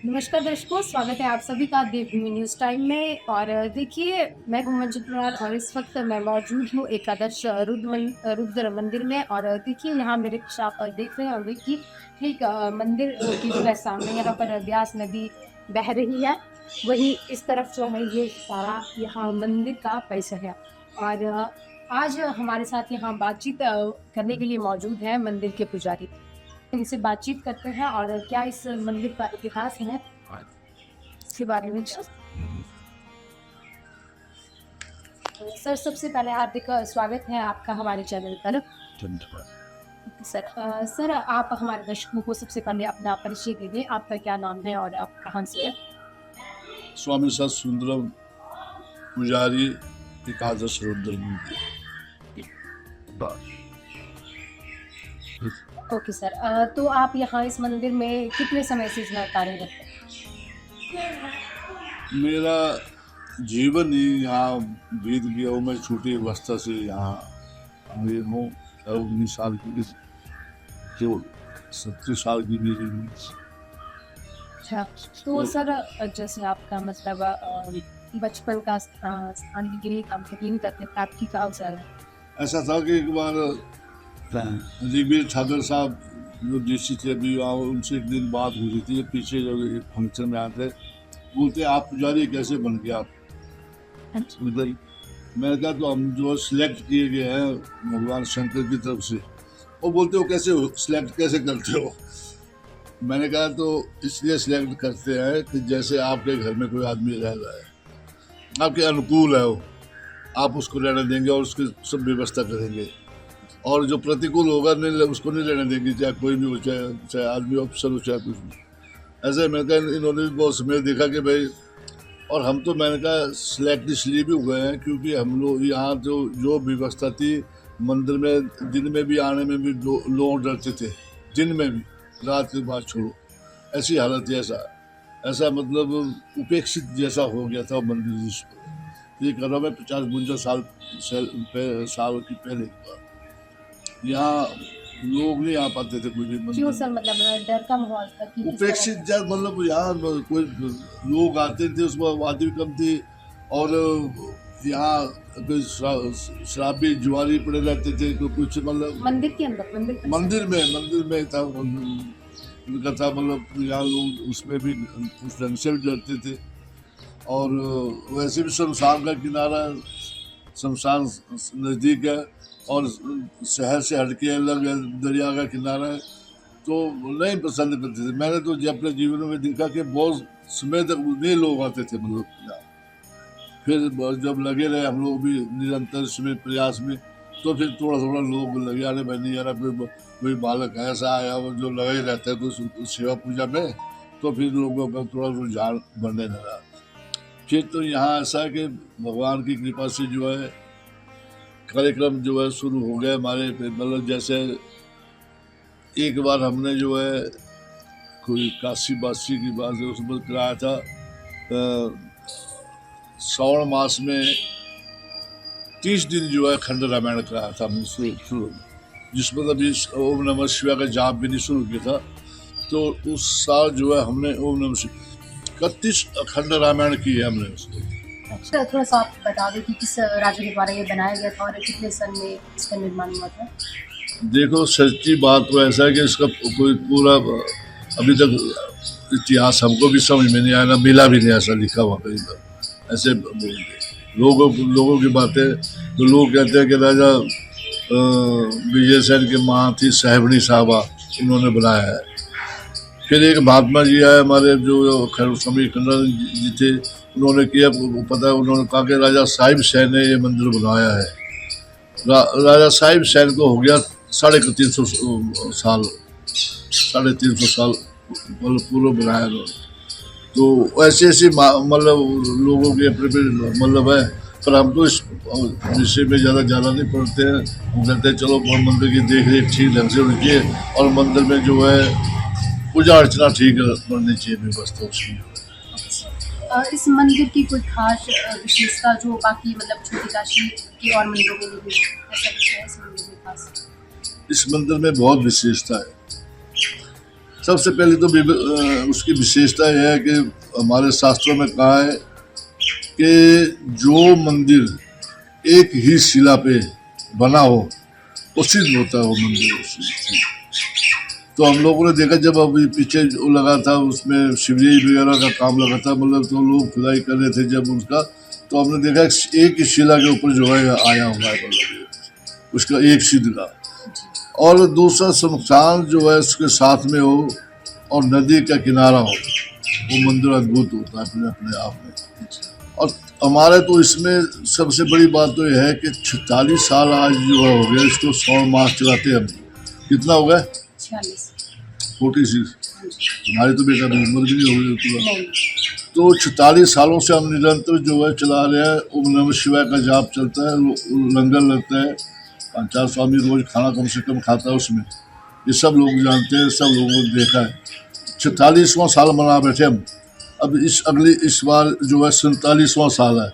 नमस्कार दर्शकों, स्वागत है आप सभी का देवभूमि न्यूज़ टाइम में। और देखिए, मैं हूँ मंजिल कुमार और इस वक्त मैं मौजूद हूँ एकादश रुद्र मंदिर में। और देखिए, यहाँ मेरे पीछे आप देख रहे होंगे कि ठीक मंदिर की जो है सामने यहाँ पर ब्यास नदी बह रही है। वहीं इस तरफ जो है ये सारा यहाँ मंदिर का परिसर है। और आज हमारे साथ यहाँ बातचीत करने के लिए मौजूद है मंदिर के पुजारी। इनसे बातचीत करते हैं और क्या इस मंदिर का इतिहास है इसके बारे में। सर, सबसे पहले हार्दिक स्वागत है आपका हमारे चैनल पर। धन्यवाद। सर, आप हमारे दर्शकों को सबसे पहले अपना परिचय दे दें। आपका क्या नाम है और आप कहाँ से हैं? स्वामी सत सुंदरम पुजारी एकादश रुद्र मंदिर। ओके सर, तो आप यहाँ इस मंदिर में कितने समय से कार्यरत हैं? मेरा जीवन ही यहाँ बीत गया हूँ। मैं छोटी अवस्था से यहाँ हुए हूँ। 19 साल की केवल 70 साल की मेरी उम्र। अच्छा, तो सर जैसे आपका मतलब बचपन का स्थान डिग्री कंप्लीट करते प्राप्ति का अवसर है। ऐसा था कि एक बार ऋग्वेद ठाकर साहब जो डीसी थे अभी उनसे एक दिन बात हो रही थी। पीछे जब एक फंक्शन में आते बोलते आप पुजारी कैसे बन गया आप? मैंने कहा तो हम जो सिलेक्ट किए गए हैं भगवान शंकर की तरफ से। वो बोलते हो कैसे सिलेक्ट कैसे करते हो? मैंने कहा तो इसलिए सिलेक्ट करते हैं कि जैसे आपके घर में कोई आदमी रह रहा है, आपके अनुकूल है वो, आप उसको रहने देंगे और उसकी सब व्यवस्था करेंगे। और जो प्रतिकूल होगा नहीं उसको नहीं रहने देंगे, चाहे कोई भी हो, चाहे आदमी अफसर हो, चाहे कुछ भी। ऐसे मैंने कहा इन्होंने भी बहुत समय देखा कि भाई, और हम तो मैंने कहा सिलेक्ट इसलिए भी हुए हैं क्योंकि हम लोग यहाँ जो व्यवस्था थी मंदिर में, दिन में भी आने में भी लोग डरते थे, दिन में भी, रात की बात छोड़ो। ऐसी हालत है, ऐसा मतलब उपेक्षित जैसा हो गया था मंदिर जिसको। ये कर रहा मैं 50-52 साल की पहले की बात। यहाँ लोग नहीं आ पाते थे कोई भी क्यों मंदिर सर, में। मतलब डर का माहौल था कि किस तरह उपेक्षित जब मतलब यहाँ कोई लोग आते थे, उसमें आबादी भी कम थी। और यहाँ कोई शराबी जुआरी पड़े रहते थे, कोई कुछ मतलब मंदिर के अंदर मंदिर में था उनका था। मतलब यहाँ लोग उसमें भी उस ढंग से भी डरते थे। और वैसे भी शमशान का किनारा, शमशान नज़दीक है और शहर से हटके अलग दरिया का किनारा है, तो नहीं पसंद करते थे। मैंने तो जब अपने जीवन में देखा कि बहुत समय तक नहीं लोग आते थे मतलब यहाँ। फिर जब लगे रहे हम लोग भी निरंतर इसमें प्रयास में, तो फिर थोड़ा थोड़ा लोग लगे आने भाई नहीं यार कोई बालक ऐसा आया वो जो लगा ही रहता है तो सेवा पूजा में, तो फिर लोगों का थोड़ा रुझान बढ़ने लगा। फिर तो यहाँ ऐसा है कि भगवान की कृपा से जो है कार्यक्रम जो है शुरू हो गए हमारे। मतलब जैसे एक बार हमने जो है कोई काशी बासी की बात है उसमें कराया था श्रावण मास में 30 दिन जो है खंड रामायण कराया था हमने शुरू, जिसमें अभी ओम नमः शिवाय का जाप भी नहीं शुरू किया था। तो उस साल जो है हमने ओम नमः शिवाय 31 अखंड रामायण की है हमने उसको। सर, थोड़ा सा आप बता दें कि किस राज्य के द्वारा ये बनाया गया था और कितने सन में इसका निर्माण हुआ था? देखो सच्ची बात तो ऐसा है कि इसका कोई पूरा अभी तक इतिहास हमको भी समझ में नहीं आया, ना मिला भी नहीं ऐसा लिखा हुआ कहीं पर। ऐसे लोगों की बातें, तो लोग कहते हैं कि राजा विजय सेन के माँ थी साहिबनी साहबा, उन्होंने बनाया है। फिर एक महात्मा जी आए हमारे जो स्वामी खंडन जी थे, उन्होंने किया पता है, उन्होंने कहा कि राजा साहिब सैन ने ये मंदिर बनाया है। राजा साहिब सैन को हो गया 350 साल, 350 साल मतलब पूरा बनाया उन्होंने। तो ऐसे ऐसे मतलब लोगों के अपने मतलब है। पर हम तो इस विषय में ज़्यादा नहीं पढ़ते हैं। हम कहते हैं चलो मंदिर की देख रेख ठीक ढंग से होनी चाहिए और मंदिर में जो है पूजा अर्चना ठीक करनी चाहिए, व्यवस्था उसकी। इस मंदिर की कोई खास विशेषता जो बाकी मतलब छोटी काशी के और मंदिरों में नहीं है, ऐसा कुछ है इस मंदिर में खास? इस मंदिर में बहुत विशेषता है। सबसे पहले तो उसकी विशेषता यह है कि हमारे शास्त्रों में कहा है कि जो मंदिर एक ही शिला पे बना हो वो सिद्ध होता है, वो मंदिर सिद्ध। तो हम लोगों ने देखा जब अभी पीछे जो लगा था उसमें शिवलिंग वगैरह का काम लगा था, मतलब तो लोग खुदाई कर रहे थे जब उसका, तो हमने देखा एक ही शिला के ऊपर जो है आया हुआ है, मतलब उसका एक सिद्ध का। और दूसरा शमशान जो है उसके साथ में हो और नदी का किनारा हो, वो मंदिर अद्भुत होता है अपने अपने आप में। और हमारे तो इसमें सबसे बड़ी बात तो यह है कि 46 साल आज जो हो गया इसको 100 मास चलाते हैं हम। कितना हो गया? 46। हमारी तो बेटा अभी उम्र भी नहीं हो गई पूरा। तो 46 सालों से हम निरंतर जो है चला रहे हैं। ओम नमः शिवाय का जाप चलता है, लंगर लगता है, 5-4 स्वामी रोज खाना कम से कम खाता है उसमें। ये सब लोग जानते हैं, सब लोगों ने देखा है। 46वां साल मना बैठे हम। अब इस बार जो है 47वां साल है।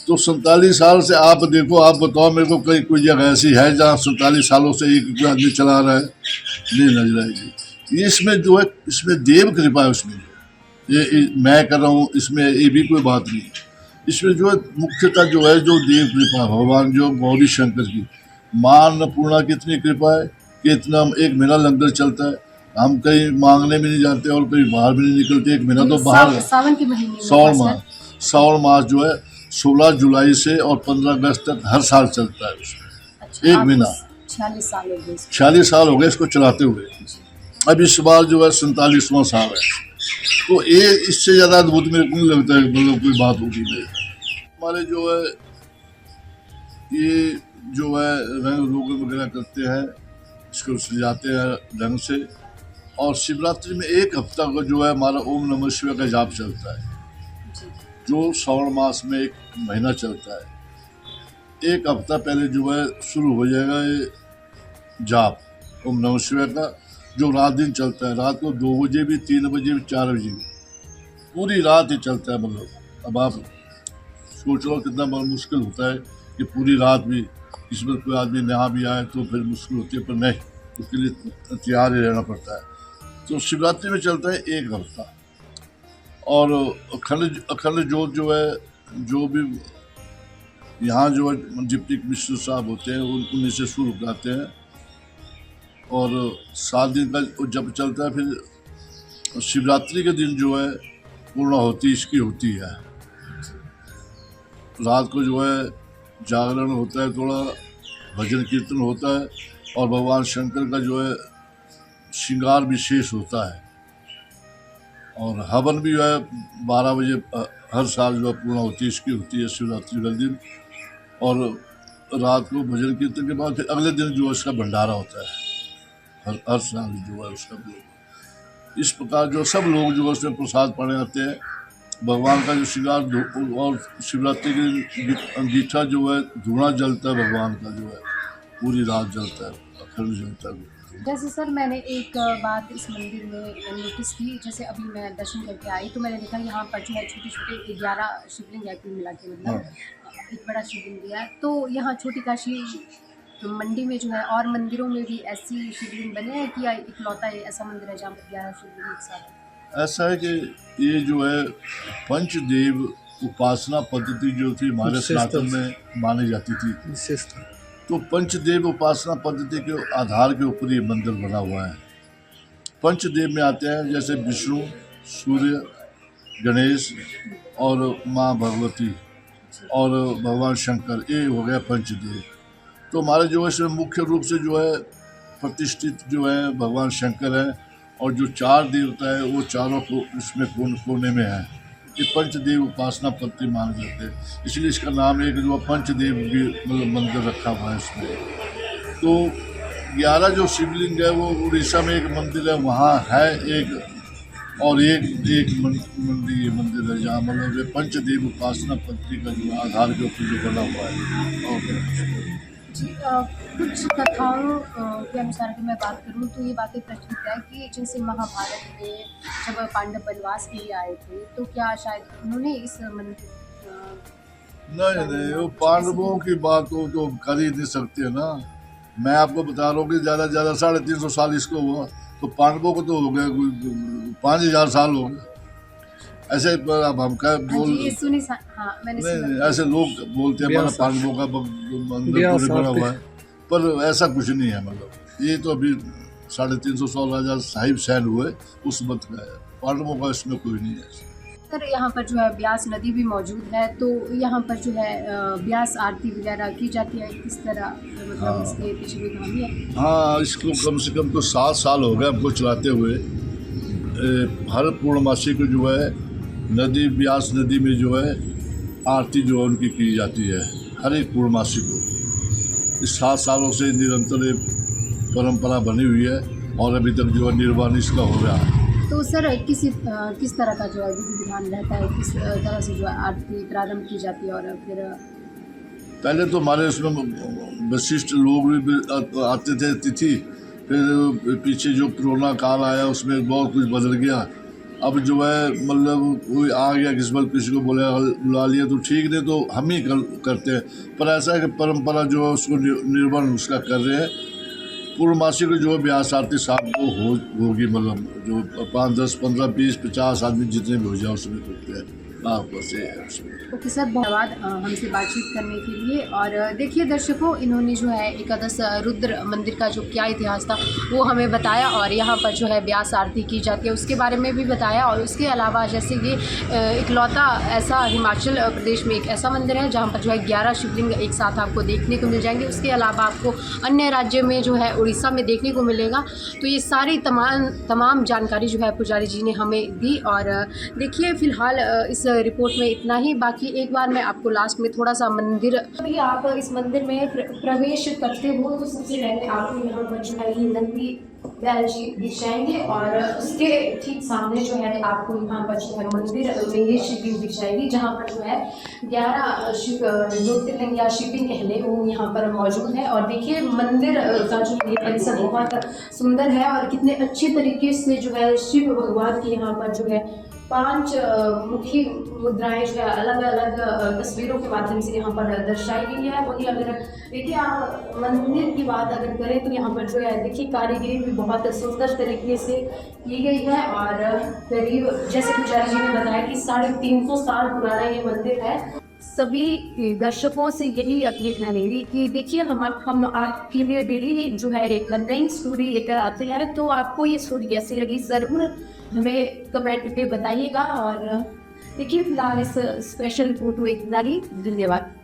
तो 47 साल से आप देखो, आप बताओ मेरे को कहीं कोई जगह ऐसी है जहाँ 47 सालों से एक आदमी चला रहा है? नहीं नजर आएगी। ये इसमें जो है, इसमें देव कृपा है। उसमें ये मैं कर रहा हूँ, इसमें ये भी कोई बात नहीं। इसमें जो है मुख्यतः जो है जो देव कृपा, भगवान जो गौरी शंकर की, माँ अन्नपूर्णा की इतनी कृपा है कि इतना एक महीना लंगर चलता है। हम कहीं मांगने में नहीं जाते और कहीं बाहर भी नहीं निकलते। एक महीना तो बाहर, सावन के महीने में श्रावण मास जो है 16 जुलाई से और 15 अगस्त तक हर साल चलता है उसमें। अच्छा, एक महीना 46 साल हो गए इसको चलाते हुए। अब इस बार जो है 47वां साल है। तो ये इससे ज़्यादा अद्भुत मेरे को नहीं लगता है, मतलब कोई बात होगी नहीं। हमारे जो है ये जो है रंग रोगन वगैरह करते हैं, इसको सजाते हैं ढंग से। और शिवरात्रि में एक हफ्ता को जो है हमारा ओम नमः शिवाय का जाप चलता है, जो श्रावण मास में एक महीना चलता है। एक हफ्ता पहले जो है शुरू हो जाएगा ये जाप ओम नमः शिवाय का, जो रात दिन चलता है। रात को 2 बजे भी, 3 बजे भी, 4 बजे भी, पूरी रात ही चलता है। मतलब अब आप सोच लो कितना मुश्किल होता है कि पूरी रात भी इसमें कोई आदमी नहा भी आए तो फिर मुश्किल होती है, पर नहीं, उसके लिए तैयार ही रहना पड़ता है। तो शिवरात्रि में चलता है एक हफ्ता। और अखंड जोत जो है, जो भी यहाँ जो है डिप्टी कमिश्नर साहब होते हैं उन्हीं से शुरू कराते हैं। और 7 दिन का जब चलता है, फिर शिवरात्रि के दिन जो है पूर्णाहुति इसकी होती है। रात को जो है जागरण होता है, थोड़ा भजन कीर्तन होता है, और भगवान शंकर का जो है श्रृंगार विशेष होता है। और हवन भी जो है 12 बजे हर साल जो है पूर्णाहुति इसकी होती है शिवरात्रि का दिन। और रात को भजन कीर्तन के बाद फिर अगले दिन जो है उसका भंडारा होता है, हर साल जो है उसका। इस प्रकार जो सब लोग जो है उसमें प्रसाद पाने आते हैं। भगवान का जो श्रृंगार, और शिवरात्रि के दिन अंगीठा जो है धुआं जलता है, भगवान का जो है पूरी रात जलता है, अखंड जलता है। जैसे सर मैंने एक बात इस मंदिर में नोटिस की, जैसे अभी मैं दर्शन करके आई तो मैंने देखा यहाँ पर जो है छोटे छोटे 11 शिवलिंग है कुल मिला के, मतलब एक बड़ा शिवलिंग दिया है। तो यहाँ छोटी काशी मंडी में जो है और मंदिरों में भी ऐसी शिवलिंग बने हैं कि या इकलौता ऐसा मंदिर है जहाँ पर 11 शिवलिंग एक साथ? ऐसा है कि ये जो है पंचदेव उपासना पद्धति जो थी हमारे सनातन में मानी जाती थी विशेषता। तो पंचदेव उपासना पद्धति के आधार के ऊपर ये मंदिर बना हुआ है। पंचदेव में आते हैं जैसे विष्णु, सूर्य, गणेश और माँ भगवती और भगवान शंकर, ये हो गया पंचदेव। तो हमारे जो है इसमें मुख्य रूप से जो है प्रतिष्ठित जो है भगवान शंकर है, और जो 4 देवता है वो चारों को इसमें कोने में है। ये पंचदेव उपासना पद्धति माने जाते हैं, इसलिए इसका नाम एक जो पंचदेव भी मतलब मंदिर रखा हुआ है इसमें। तो 11 जो शिवलिंग है वो उड़ीसा में एक मंदिर है, वहाँ है एक, और एक मंदिर है जहाँ मतलब पंचदेव उपासना पद्धति का जो आधार के ऊपर जो बना हुआ है। और कुछ कथाओं के अनुसार अगर मैं बात करूं तो ये बातें प्रचलित है कि जैसे महाभारत में जब पांडव वनवास के लिए आए थे तो क्या शायद उन्होंने इस मंदिर नहीं, वो पांडवों की बात हो तो कर ही नहीं सकते ना। मैं आपको बता रहा हूँ कि ज़्यादा 350 साल इसको हुआ, तो पांडवों को तो हो गया 5,000 साल हो गए। ऐसे पर अब हम क्या हाँ बोल जी, ये सुनी हाँ मैंने नहीं सुना। नहीं, ऐसे लोग बोलते हैं हमारा पांडवों का मंदिर ब्याह पूरे बना शादी। हुआ है, पर ऐसा कुछ नहीं है। मतलब ये तो अभी 350 साल राजा साहिब सैन हुए उस वक्त का है, पांडवों का इसमें कोई नहीं है। सर यहाँ पर जो है ब्यास नदी भी मौजूद है, तो यहाँ पर जो है ब्यास आरती वगैरह की जाती है, किस तरह मतलब हाँ। इसके पीछे कोई कहानी है? हाँ, इसको कम से कम तो 7 साल हो गए हमको चलाते हुए। हर पूर्णमासी को जो है नदी ब्यास नदी में जो है आरती जो है उनकी की जाती है, हर एक पूर्णमासी को। इस 7 सालों से निरंतर ये परंपरा बनी हुई है और अभी तक जो है निर्वाण इसका हो रहा है। तो सर किस तरह का जो है विधि विधान रहता है, किस तरह से जो है आरती प्रारंभ की जाती है? और फिर पहले तो हमारे उसमें वशिष्ठ लोग भी आते थे तिथि, फिर पीछे जो कोरोना काल आया उसमें बहुत कुछ बदल गया। अब जो है मतलब कोई आ गया किस्मत, किसी को बोले बुला लिया तो ठीक, नहीं तो हम ही करते हैं। पर ऐसा है कि परंपरा जो है उसको निर्वहन उसका कर रहे हैं। पूर्णमासी को जो है ब्यास आरती शाम को होगी, मतलब जो 5, 10, 15, 20, 50 आदमी जितने भी हो जाए उसमें करते हैं। हाँ बस ये है उसमें। ओके सर, धन्यवाद हमसे बातचीत करने के लिए। और देखिए दर्शकों, इन्होंने जो है एकादश रुद्र मंदिर का जो क्या इतिहास था वो हमें बताया, और यहाँ पर जो है ब्यास आरती की जाती है उसके बारे में भी बताया। और उसके अलावा जैसे ये इकलौता ऐसा हिमाचल प्रदेश में एक ऐसा मंदिर है जहाँ पर जो है 11 शिवलिंग एक साथ आपको देखने को मिल जाएंगे। उसके अलावा आपको अन्य राज्य में जो है उड़ीसा में देखने को मिलेगा। तो ये सारी तमाम जानकारी जो है पुजारी जी ने हमें दी। और देखिए फ़िलहाल इस रिपोर्ट में इतना ही। बाकी एक बार मैं आपको लास्ट में थोड़ा सा मंदिर, अभी आप इस मंदिर में प्रवेश करते हो तो सबसे पहले आपको यहाँ पर जो है ये नंदी बैल जी दिख जाएंगे, और उसके ठीक सामने जो है आपको यहाँ पर जो है मंदिर में ये शिवलिंग दिख जाएगी, जहाँ पर जो है 11 शिव ज्योतिर्लिंग या शिवलिंग कह लें वो यहाँ पर मौजूद है। और देखिए मंदिर का जो ये परिसर बहुत सुंदर है, और कितने अच्छे तरीके से जो है शिव भगवान की यहाँ पर जो है 5 मुखी मुद्राएं जो है अलग अलग तस्वीरों के माध्यम से यहाँ पर दर्शाई गई है। वही अगर देखिए आप मंदिर की बात अगर करें तो यहाँ पर जो है देखिए कारीगरी भी बहुत सुंदर तरीके से की गई है। और करीब जैसे पुजारी जी ने बताया कि 350 साल पुराना ये मंदिर है। सभी दर्शकों से यही अपील करेंगे कि देखिए हम आपके लिए डेली जो है एक नई स्टोरी लेकर आते हैं, तो आपको ये स्टोरी कैसी लगी ज़रूर हमें कमेंट पे बताइएगा। और देखिए फिलहाल इस स्पेशल फोटो इतना ही। धन्यवाद।